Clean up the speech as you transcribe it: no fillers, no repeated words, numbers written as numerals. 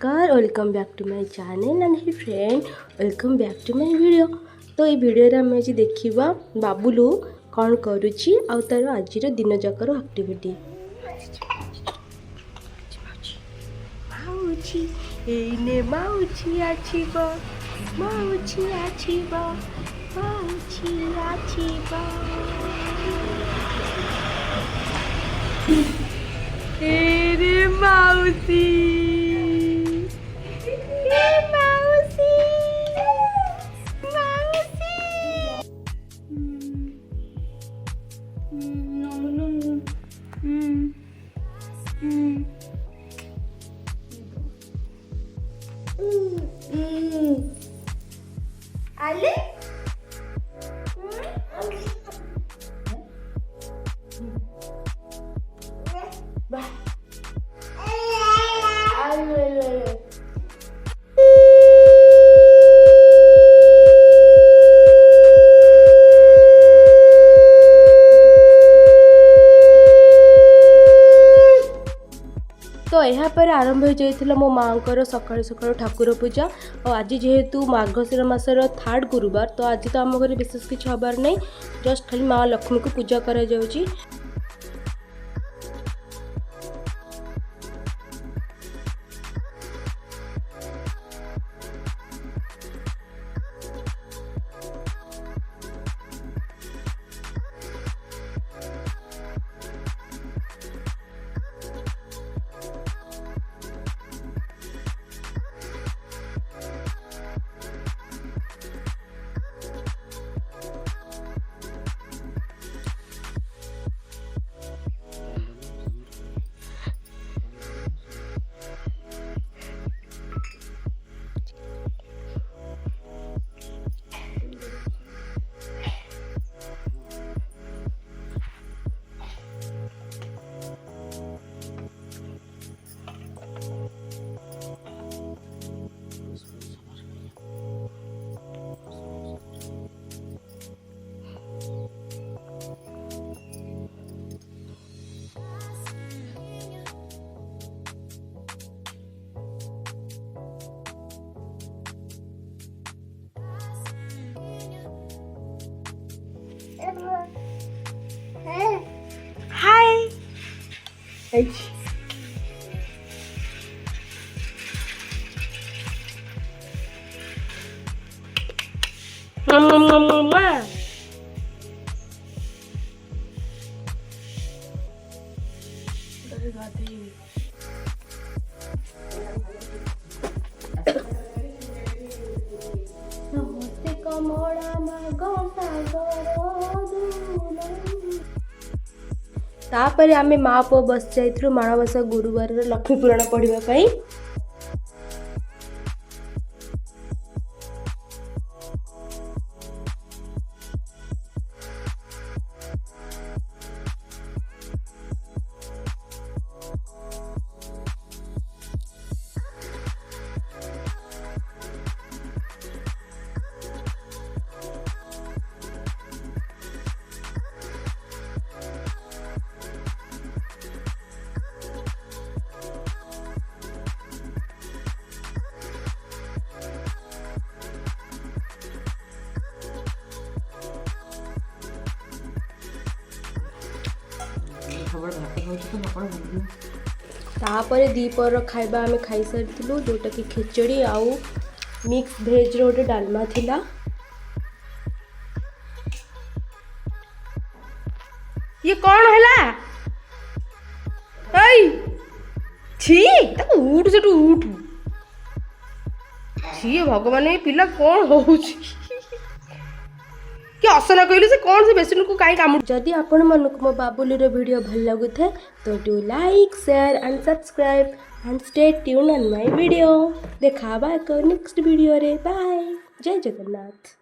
नमस्कार, welcome back to my channel and hi friend welcome back to my video. तो ये video आम आज देखा बाबुलू कौन करुच्ची आ तार आज दिन जाकर एक्टिविटी। माउची एने माउची आछिबो माउची आछिबो माउची आछिबो एरे माउसी ए माउसी माउसी आले तो यहाँ आरंभ हो जाता मो माँ सकाल सकाल ठाकुर पूजा और आज जेहेतु मार्गशीर मासर थर्ड गुरुवार तो आज तो आम घर विशेष किसी हबार नहीं, जस्ट खाली माँ लक्ष्मी को पूजा करा जाउची। Hi. Hey. Mama. तापर आमे माँ पुआ बस जाइलु माणबसा गुरुवार लक्ष्मी पुराण पढ़ाई। तापर दीपर खाइबा आमे खाई सारिथिलु जोटा कि खिचड़ी आउ मिक्स भेज रो गोटे डालमा थिला। ये कौन हैला एई छी ताको उठ से उठ छी भगवान ए पिला कौन होउची कि असना कहलु से कौन से बेसन को काई काम। जदि आपण मनकु मो बाबुलीर वीडियो भल लागु थे तो do like share and subscribe and stay tune on my video. देखा नेक्स्ट वीडियो रे। बाय, जय जगन्नाथ।